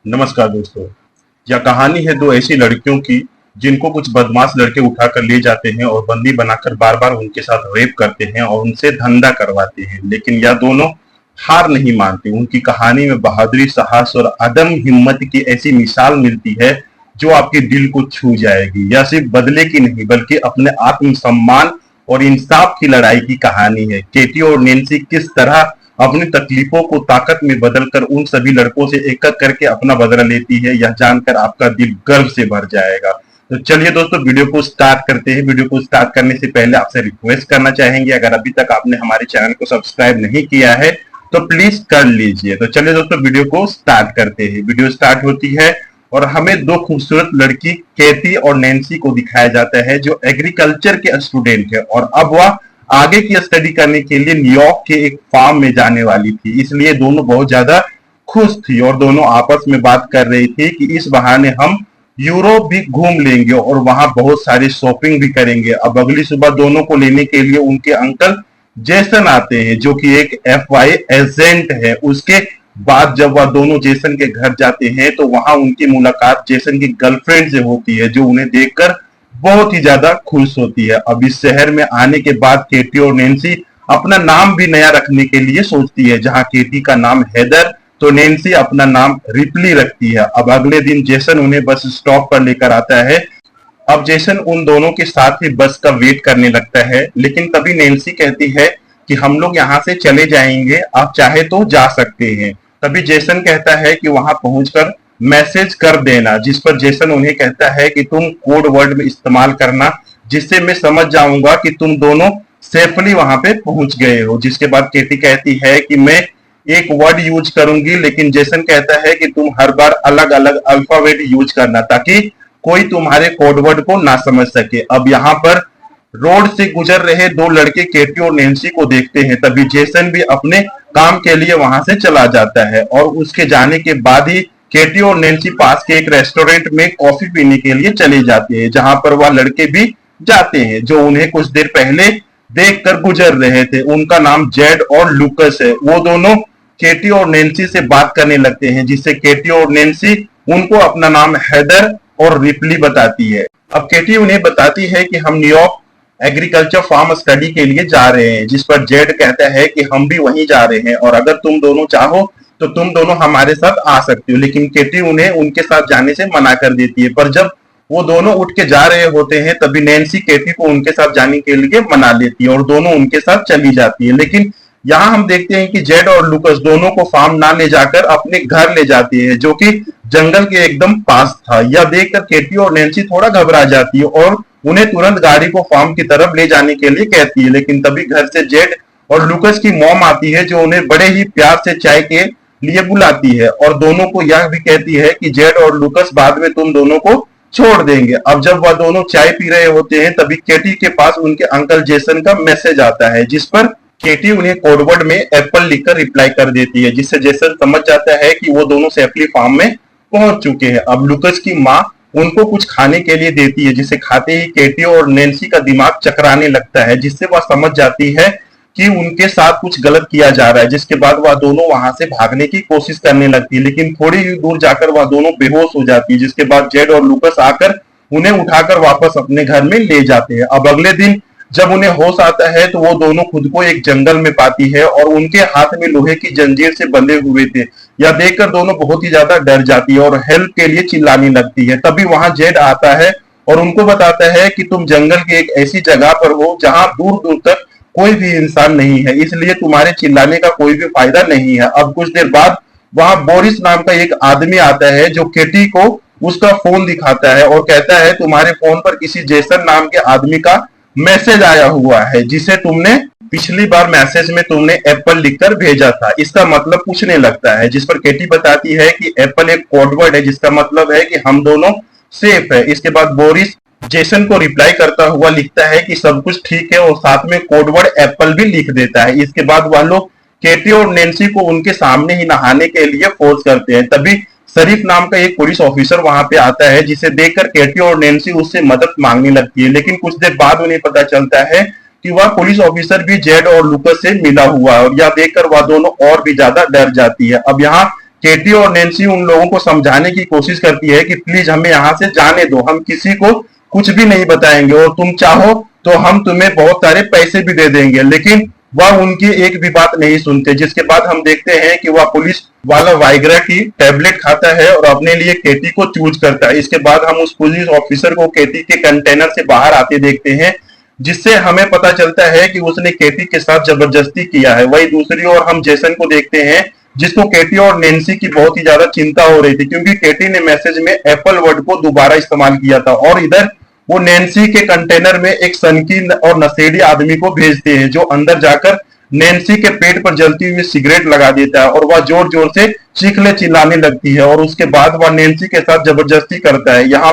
नमस्कार दोस्तों। यह कहानी है दो ऐसी लड़कियों की जिनको कुछ बदमाश लड़के उठाकर ले जाते हैं और बंदी बनाकर बार बार उनके साथ रेप करते हैं और उनसे धंधा करवाते हैं, लेकिन यह दोनों हार नहीं मानती। उनकी कहानी में बहादुरी, साहस और अदम हिम्मत की ऐसी मिसाल मिलती है जो आपके दिल को छू जाएगी। यह सिर्फ बदले की नहीं बल्कि अपने आत्मसम्मान और इंसाफ की लड़ाई की कहानी है। केटी और नैन्सी किस तरह अपनी तकलीफों को ताकत में बदलकर उन सभी लड़कों से एक एक करके अपना बदला लेती है, यह जानकर आपका दिल गर्व से भर जाएगा। तो चलिए दोस्तों, वीडियो को स्टार्ट करते हैं। वीडियो को स्टार्ट करने से पहले आपसे रिक्वेस्ट करना चाहेंगे, अगर अभी तक आपने हमारे चैनल को सब्सक्राइब नहीं किया है तो प्लीज कर लीजिए। तो चलिए दोस्तों, वीडियो को स्टार्ट करते हैं। वीडियो स्टार्ट होती है और हमें दो खूबसूरत लड़की केटी और नैन्सी को दिखाया जाता है जो एग्रीकल्चर के स्टूडेंट है और अब वह आगे की स्टडी करने के लिए न्यूयॉर्क के एक फार्म में जाने वाली थी। इसलिए दोनों बहुत ज्यादा खुश थी और दोनों आपस में बात कर रही थी कि इस बहाने हम यूरोप भी घूम लेंगे और वहां बहुत सारी शॉपिंग भी करेंगे। अब अगली सुबह दोनों को लेने के लिए उनके अंकल जेसन आते हैं जो कि एक FBI एजेंट है। उसके बाद जब वह दोनों जेसन के घर जाते हैं तो वहां उनकी मुलाकात जेसन की गर्लफ्रेंड से होती है जो उन्हें देखकर बहुत ही ज्यादा खुश होती है। अब इस शहर में आने के बाद केटी और नैन्सी अपना नाम भी नया रखने के लिए सोचती है। जहां केटी का नाम हेदर तो नैन्सी अपना नाम रिपली रखती है। अब अगले दिन जेसन उन्हें बस स्टॉप पर लेकर आता है। अब जेसन उन दोनों के साथ ही बस का वेट करने लगता है, लेकिन तभी नैन्सी कहती है कि हम लोग यहाँ से चले जाएंगे, आप चाहे तो जा सकते हैं। तभी जेसन कहता है कि वहां पहुंचकर मैसेज कर देना, जिस पर जेसन उन्हें कहता है कि तुम कोड वर्ड में इस्तेमाल करना जिससे मैं समझ जाऊंगा कि तुम दोनों सेफली वहां पे पहुंच गए हो। जिसके बाद केटी कहती है कि मैं एक वर्ड यूज करूंगी, लेकिन जेसन कहता है कि तुम हर बार अलग अलग अल्फाबेट यूज करना ताकि कोई तुम्हारे कोडवर्ड को ना समझ सके। अब यहाँ पर रोड से गुजर रहे दो लड़के केटी और नैन्सी को देखते हैं। तभी जेसन भी अपने काम के लिए वहां से चला जाता है और उसके जाने के बाद ही केटी और नैन्सी पास के एक रेस्टोरेंट में कॉफी पीने के लिए चले जाते हैं, जहां पर वह लड़के भी जाते हैं जो उन्हें कुछ देर पहले देखकर गुजर रहे थे। उनका नाम जेड और लूकस है। वो दोनों केटी और नैन्सी से बात करने लगते हैं, जिससे केटी और नैन्सी उनको अपना नाम हेदर और रिपली बताती है। अब केटी उन्हें बताती है कि हम न्यूयॉर्क एग्रीकल्चर फार्म स्टडी के लिए जा रहे हैं, जिस पर जेड कहता है कि हम भी वहीं जा रहे हैं और अगर तुम दोनों चाहो तो तुम दोनों हमारे साथ आ सकती हो। लेकिन केटी उन्हें उनके साथ जाने से मना कर देती है। पर जब वो दोनों उठ के जा रहे होते हैं तभी नैन्सी केटी को उनके साथ जाने के लिए मना लेती है और दोनों उनके साथ चली जाती है। लेकिन यहाँ हम देखते हैं कि जेड और लूकस दोनों को फार्म ना ले जाकर अपने घर ले जाती है, जो कि जंगल के एकदम पास था। यह देखकर केटी और नैन्सी थोड़ा घबरा जाती है और उन्हें तुरंत गाड़ी को फार्म की तरफ ले जाने के लिए कहती है। लेकिन तभी घर से जेड और लूकस की मॉम आती है जो उन्हें बड़े ही प्यार से चाय के लिए बुलाती है और दोनों को यह भी कहती है कि जेड और लूकस बाद में तुम दोनों को छोड़ देंगे। अब जब वह दोनों चाय पी रहे होते हैं तभी केटी के पास उनके अंकल जेसन का मैसेज आता है, जिस पर केटी उन्हें कोडवर्ड में एप्पल लिखकर रिप्लाई कर देती है, जिससे जेसन समझ जाता है कि वो दोनों सेफली फार्म में पहुंच चुके हैं। अब लूकस की माँ उनको कुछ खाने के लिए देती है, जिसे खाते ही केटी और नैन्सी का दिमाग चकराने लगता है, जिससे वह समझ जाती है कि उनके साथ कुछ गलत किया जा रहा है। जिसके बाद वह दोनों वहां से भागने की कोशिश करने लगती है, लेकिन थोड़ी ही दूर जाकर वह दोनों बेहोश हो जाती है। जिसके बाद जेड और लूकस आकर उन्हें उठाकर वापस अपने घर में ले जाते हैं। अब अगले दिन जब उन्हें होश आता है तो वो दोनों खुद को एक जंगल में पाती है और उनके हाथ में लोहे की जंजीर से बंधे हुए थे। यह देखकर दोनों बहुत ही ज्यादा डर जाती है और हेल्प के लिए चिल्लाने लगती है। तभी वहां जेड आता है और उनको बताता है कि तुम जंगल की एक ऐसी जगह पर हो जहां दूर दूर तक कोई भी इंसान नहीं है, इसलिए तुम्हारे चिल्लाने का कोई भी फायदा नहीं है। अब कुछ देर बाद वहां बोरिस नाम का एक आदमी आता है जो केटी को उसका फोन दिखाता है और कहता है तुम्हारे फोन पर किसी जेसन नाम के आदमी का मैसेज आया हुआ है, जिसे तुमने पिछली बार मैसेज में तुमने एप्पल लिखकर भेजा था। इसका मतलब पूछने लगता है, जिस पर केटी बताती है कि एप्पल एक कोडवर्ड है जिसका मतलब है कि हम दोनों सेफ है। इसके बाद बोरिस जेसन को रिप्लाई करता हुआ लिखता है कि सब कुछ ठीक है और साथ में कोडवर्ड एप्पल भी लिख देता है। इसके बाद वह लोग केटी और नैन्सी को उनके सामने ही नहाने के लिए फोर्स करते हैं। तभी शरीफ नाम का एक पुलिस ऑफिसर वहां पे आता है, जिसे देखकर केटी और नैन्सी उससे मदद मांगने लगती है। लेकिन कुछ देर बाद उन्हें पता चलता है कि वह पुलिस ऑफिसर भी जेड और लूकस से मिला हुआ है और यह देखकर वह दोनों और भी ज्यादा डर जाती है। अब यहाँ केटी और नैन्सी उन लोगों को समझाने की कोशिश करती है कि प्लीज हमें यहाँ से जाने दो, हम किसी को कुछ भी नहीं बताएंगे और तुम चाहो तो हम तुम्हें बहुत सारे पैसे भी दे देंगे, लेकिन वह उनकी एक भी बात नहीं सुनते। जिसके बाद हम देखते हैं कि वह पुलिस वाला वाइग्रा की टैबलेट खाता है और अपने लिए केटी को चूज करता है। इसके बाद हम उस पुलिस ऑफिसर को केटी के कंटेनर से बाहर आते देखते हैं, जिससे हमें पता चलता है कि उसने केटी के साथ जबरदस्ती किया है। वही दूसरी ओर हम जेसन को देखते हैं, जिसको केटी और नैन्सी की बहुत ही ज्यादा चिंता हो रही थी, क्योंकि केटी ने मैसेज में एप्पल वर्ड को दोबारा इस्तेमाल किया था और इधर वो नैन्सी के कंटेनर में एक सनकी और नशेड़ी आदमी को भेजते हैं, जो अंदर जाकर नैन्सी के पेट पर जलती हुई सिगरेट लगा देता है और वह जोर जोर से चीखने चिल्लाने लगती है और उसके बाद वह नैन्सी के साथ जबरदस्ती करता है। यहाँ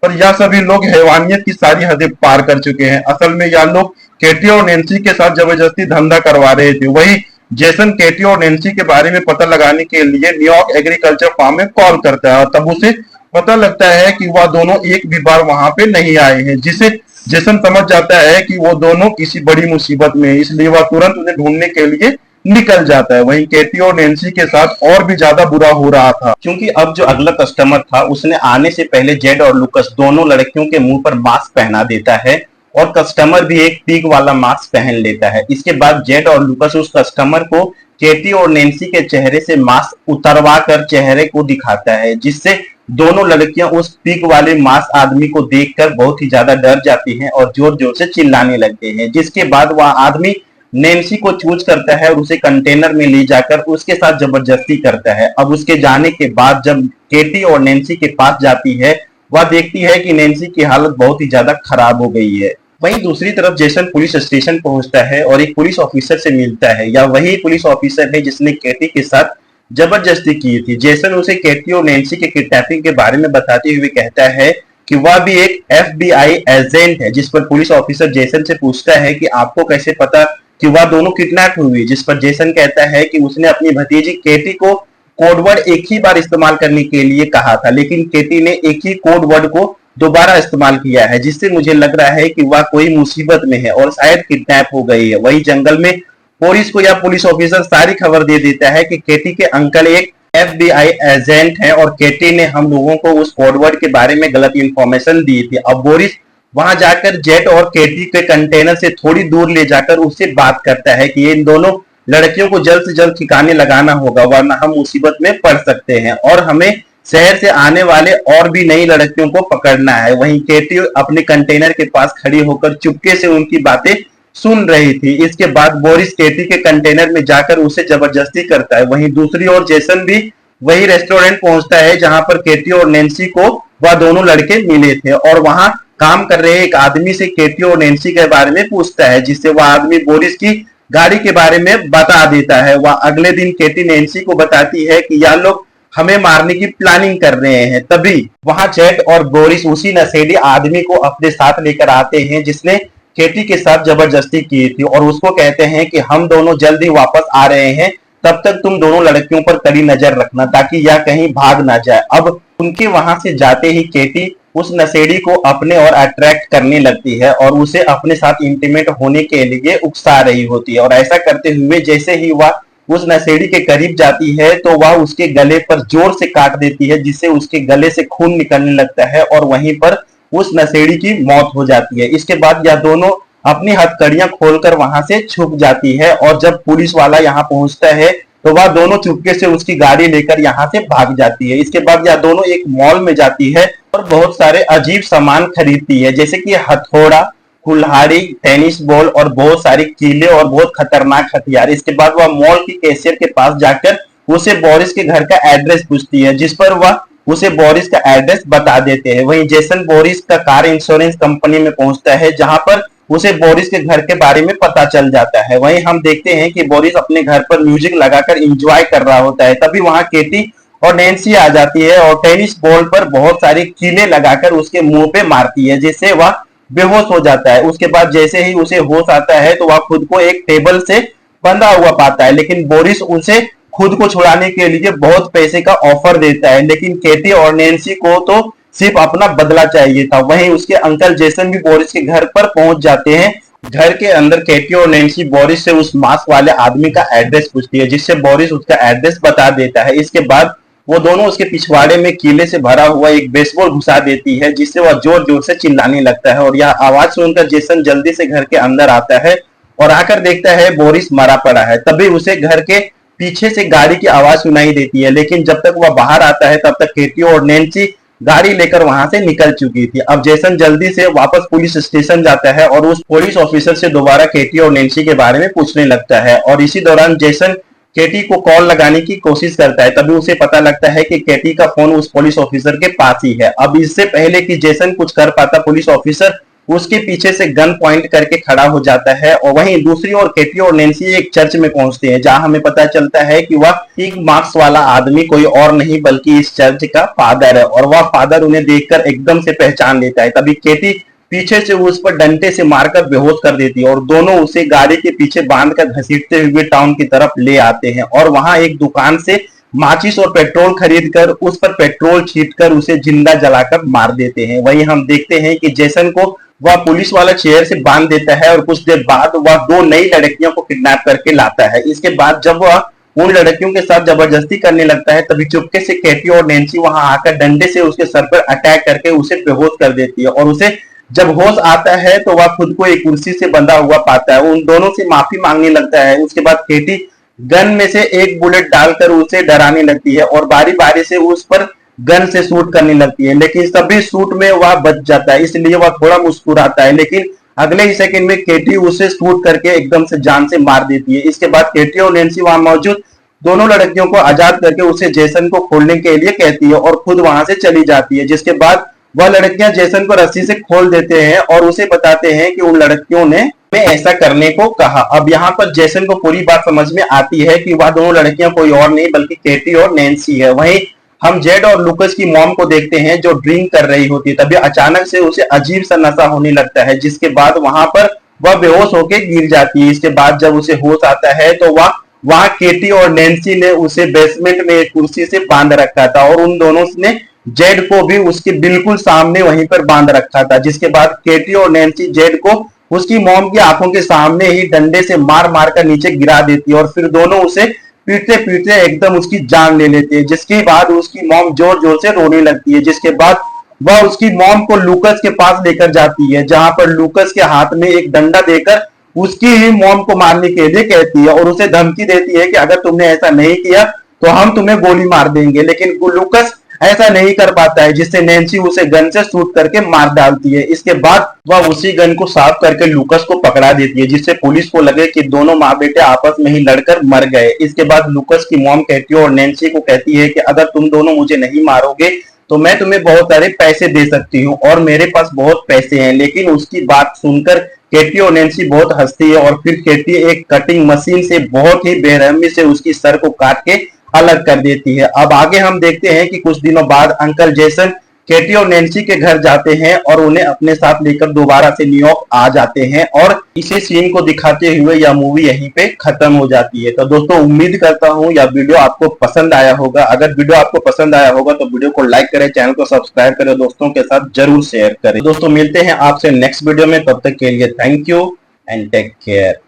पर यह सभी लोग हैवानियत की सारी हदें पार कर चुके हैं। असल में यह लोग केटी और नैन्सी के साथ जबरदस्ती धंधा करवा रहे थे। वही जेसन केटी और नैन्सी के बारे में पता लगाने के लिए न्यूयॉर्क एग्रीकल्चर फार्म में कॉल करता है और तब उसे पता लगता है कि वह दोनों एक भी बार वहां पे नहीं आए हैं, जिसे जेसन समझ जाता है कि वो दोनों किसी बड़ी मुसीबत में है, इसलिए वह तुरंत उन्हें ढूंढने के लिए निकल जाता है। वहीं केटी और नैन्सी के साथ और भी ज्यादा बुरा हो रहा था, क्योंकि अब जो अगला कस्टमर था उसने आने से पहले जेड और लुकस दोनों लड़कियों के मुंह पर मास्क पहना देता है और कस्टमर भी एक पीक वाला मास्क पहन लेता है। इसके बाद जेड और लुकस उस कस्टमर को केटी और नैन्सी के चेहरे से मास्क उतरवा कर चेहरे को दिखाता है, जिससे दोनों लड़कियां उस पीक वाले मास्क आदमी को देखकर बहुत ही ज्यादा डर जाती हैं और जोर जोर से चिल्लाने लगते हैं। जिसके बाद वह आदमी नैन्सी को चूज करता है और उसे कंटेनर में ले जाकर उसके साथ जबरदस्ती करता है। अब उसके जाने के बाद जब केटी और नैन्सी के पास जाती है, वह देखती है कि नैन्सी की हालत बहुत ही ज्यादा खराब हो गई है। वहीं दूसरी तरफ जेसन पुलिस स्टेशन पहुंचता है और एक पुलिस ऑफिसर से मिलता है। या वही पुलिस ऑफिसर है जिसने केटी के साथ जबरदस्ती की थी। जेसन उसे केटी और नैन्सी के किडनैपिंग के बारे में बताते हुए कहता है कि वह भी एक FBI एजेंट है। जिस पर पुलिस ऑफिसर जेसन से पूछता है कि आपको कैसे पता कि वह दोनों किडनैप हुई। जिस पर जेसन कहता है कि उसने अपनी भतीजी केटी को कोडवर्ड एक ही बार इस्तेमाल करने के लिए कहा था, लेकिन केटी ने एक ही कोडवर्ड को दोबारा इस्तेमाल किया है, जिससे मुझे लग रहा है कि वह कोई मुसीबत में है और शायद किडनैप हो गई है। वही जंगल में पुलिस को यह पुलिस ऑफिसर सारी खबर दे देता है कि केटी के अंकल एक FBI एजेंट है और केटी ने हम लोगों को उस कोडवर्ड के बारे में गलत इंफॉर्मेशन दी थी। अब बोरिस वहां जाकर जेट और केटी के कंटेनर से थोड़ी दूर ले जाकर उससे बात करता है कि इन दोनों लड़कियों को जल्द से जल्द ठिकाने लगाना होगा, वरना हम मुसीबत में पड़ सकते हैं और हमें शहर से आने वाले और भी नई लड़कियों को पकड़ना है। वहीं केटी अपने कंटेनर के पास खड़ी होकर चुपके से उनकी बातें सुन रही थी। इसके बाद बोरिस केटी के कंटेनर में जाकर उसे जबरदस्ती करता है। वहीं दूसरी ओर जेसन भी वही रेस्टोरेंट पहुंचता है जहां पर केटी और नैन्सी को वह दोनों लड़के मिले थे और वहां काम कर रहे एक आदमी से केटी और नैन्सी के बारे में पूछता है, जिससे वह आदमी बोरिस की गाड़ी के बारे में बता देता है। वह अगले दिन केटी नैन्सी को बताती है कि यह लोग हमें मारने की प्लानिंग कर रहे हैं। तभी वहां जेट और बोरिस उसी नशेड़ी आदमी को अपने साथ लेकर आते हैं जिसने केटी के साथ जबरदस्ती की थी और उसको कहते हैं कि हम दोनों जल्द ही वापस आ रहे हैं, तब तक तुम दोनों लड़कियों पर कड़ी नजर रखना ताकि यह कहीं भाग ना जाए। अब उनके वहां से जाते ही केटी उस नशेड़ी को अपने और अट्रैक्ट करने लगती है और उसे अपने साथ इंटीमेट होने के लिए उकसा रही होती है और ऐसा करते हुए जैसे ही वह उस नशेड़ी के करीब जाती है तो वह उसके गले पर जोर से काट देती है, जिससे उसके गले से खून निकलने लगता है और वहीं पर उस नशेड़ी की मौत हो जाती है। इसके बाद यह दोनों अपनी हथकड़ियां खोलकर वहां से छुप जाती है और जब पुलिस वाला यहाँ पहुंचता है तो वह दोनों चुपके से उसकी गाड़ी लेकर यहाँ से भाग जाती है। इसके बाद यह दोनों एक मॉल में जाती है और बहुत सारे अजीब सामान खरीदती है, जैसे कि हथौड़ा, कुल्हाड़ी, टेनिस बॉल और बहुत सारी कीले और बहुत खतरनाक हथियार। इसके बाद वह मॉल की कैशियर के पास जाकर उसे बोरिस के घर का एड्रेस पूछती है, जिस पर वह उसे बोरिस का एड्रेस बता देते हैं। वहीं जेसन बोरिस का कार इंश्योरेंस कंपनी में पहुंचता है जहां पर उसे बोरिस के घर के बारे में पता चल जाता है। वहीं हम देखते हैं कि बोरिस अपने घर पर म्यूजिक लगाकर एंजॉय कर रहा होता है। तभी वहां केटी और नैन्सी आ जाती है और टेनिस बॉल पर बहुत सारी कीलें लगाकर उसके मुंह पे मारती है, जिससे वह बेहोश हो जाता है। उसके बाद जैसे ही उसे होश आता है तो वह खुद को एक टेबल से बंधा हुआ पाता है, लेकिन बोरिस उसे खुद को छुड़ाने के लिए बहुत पैसे का ऑफर देता है, लेकिन केटी और नैन्सी को तो सिर्फ अपना बदला चाहिए था। वहीं उसके अंकल जेसन भी बोरिस के घर पर पहुंच जाते हैं घर के अंदर केटी और नैन्सी बोरिस से उस मास्क वाले आदमी का एड्रेस पूछती है, जिससे बोरिस उसका एड्रेस बता देता है। इसके बाद वो दोनों उसके पिछवाड़े में कीले से भरा हुआ एक बेसबॉल घुसा देती है, जिससे वह जोर जोर से चिल्लाने लगता है। और यह आवाज सुनकर जेसन जल्दी से घर के अंदर आता है और आकर देखता है बोरिस मरा पड़ा है। तभी उसे घर के पीछे से गाड़ी की आवाज सुनाई देती है, लेकिन जब तक वह बाहर आता है तब तक केटी और नैन्सी गाड़ी लेकर वहां से निकल चुकी थी। अब जेसन जल्दी से वापस पुलिस स्टेशन जाता है और उस पुलिस ऑफिसर से दोबारा केटी और नैन्सी के बारे में पूछने लगता है। और इसी दौरान जेसन केटी को कॉल लगाने की कोशिश करता है। तभी उसे पता लगता है कि केटी का फोन उस पुलिस ऑफिसर के पास ही है। अब इससे पहले कि जेसन कुछ कर पाता, पुलिस ऑफिसर उसके पीछे से गन पॉइंट करके खड़ा हो जाता है। और वहीं दूसरी ओर केटी और नैन्सी एक चर्च में पहुंचते हैं, जहां हमें पता चलता है कि वह पिग मार्क्स वाला आदमी कोई और नहीं बल्कि इस चर्च का फादर है। और वह फादर उन्हें देखकर एकदम से पहचान लेता है। तभी केटी पीछे से उस पर डंडे से मारकर बेहोश कर देती है और दोनों उसे गाड़ी के पीछे बांधकर घसीटते हुए टाउन की तरफ ले आते हैं। और वहां एक दुकान से माचिस और पेट्रोल खरीदकर उस पर पेट्रोल छींटकर उसे जिंदा जलाकर मार देते हैं। वहीं हम देखते हैं कि जेसन को वह पुलिस वाला चेयर से बांध देता है और कुछ देर बाद वह दो नई लड़कियों को किडनैप करके लाता है। इसके बाद जब वह उन लड़कियों के साथ जबरदस्ती करने लगता है, तभी चुपके से केटी और नैन्सी वहां आकर डंडे से उसके सर पर अटैक करके उसे बेहोश कर देती है। और उसे जब होश आता है तो वह खुद को एक कुर्सी से बंधा हुआ पाता है। उन दोनों से माफी मांगने लगता है। उसके बाद केटी गन में से एक बुलेट डालकर उसे डराने लगती है और बारी बारी से उस पर गन से शूट करने लगती है, लेकिन सभी शूट में वह बच जाता है, इसलिए वह थोड़ा मुस्कुराता है। लेकिन अगले ही सेकंड में केटी उसे शूट करके एकदम से जान से मार देती है। इसके बाद केटी और नैन्सी वहां मौजूद दोनों लड़कियों को आजाद करके उसे जेसन को खोलने के लिए कहती है और खुद वहां से चली जाती है। जिसके बाद वह लड़कियां जेसन को रस्सी से खोल देते हैं और उसे बताते हैं कि उन लड़कियों ने ऐसा करने को कहा। अब यहाँ पर जेसन को पूरी बात समझ में आती है कि वह दोनों लड़कियां कोई और नहीं बल्कि केटी और नैन्सी है। वहीं हम जेड और लुकस की मॉम को देखते हैं जो ड्रिंक कर रही होती है। तभी अचानक से उसे अजीब सा नशा होने लगता है, जिसके बाद वहां पर वह बेहोश होकर गिर जाती है। इसके बाद जब उसे होश आता है तो वह वहां केटी और नैन्सी ने उसे बेसमेंट में एक कुर्सी से बांध रखा था और उन दोनों ने जेड को भी उसके बिल्कुल सामने वहीं पर बांध रखा था। जिसके बाद केटी और नैन्सी जेड को उसकी मॉम की आंखों के सामने ही डंडे से मार मार कर नीचे गिरा देती है और फिर दोनों उसे पीटते पीटते एकदम उसकी जान ले लेते हैं। जिसके बाद उसकी मॉम जोर जोर से रोने लगती है। जिसके बाद वह उसकी मॉम को लूकस के पास लेकर जाती है, जहां पर लूकस के हाथ में एक डंडा देकर उसकी ही मॉम को मारने के लिए कहती है और उसे धमकी देती है कि अगर तुमने ऐसा नहीं किया तो हम तुम्हें गोली मार देंगे। लेकिन लूकस ऐसा नहीं कर पाता है, जिससे नैन्सी उसे गन से शूट करके मार डालती है। इसके बाद वह उसी गन को साफ करके लूकस को पकड़ा देती है, जिससे पुलिस को लगे कि दोनों माँ बेटे आपस में ही लड़कर मर गए। इसके बाद लूकस की मॉम कहती है और नैन्सी को कहती है कि अगर तुम दोनों मुझे नहीं मारोगे तो मैं तुम्हें बहुत सारे पैसे दे सकती हूँ और मेरे पास बहुत पैसे हैं। लेकिन उसकी बात सुनकर केटी और नैन्सी बहुत हंसती है और फिर केटी एक कटिंग मशीन से बहुत ही बेरहमी से उसकी सर को काट के अलग कर देती है। अब आगे हम देखते हैं कि कुछ दिनों बाद अंकल जेसन केटी और नैन्सी के घर जाते हैं और उन्हें अपने साथ लेकर दोबारा से न्यूयॉर्क आ जाते हैं और इसी सीन को दिखाते हुए यह मूवी यहीं पे खत्म हो जाती है। तो दोस्तों उम्मीद करता हूँ यह वीडियो आपको पसंद आया होगा। अगर वीडियो आपको पसंद आया होगा तो वीडियो को लाइक करें, चैनल को सब्सक्राइब करें, दोस्तों के साथ जरूर शेयर करें। दोस्तों मिलते हैं आपसे नेक्स्ट वीडियो में, तब तक के लिए thank you and take care.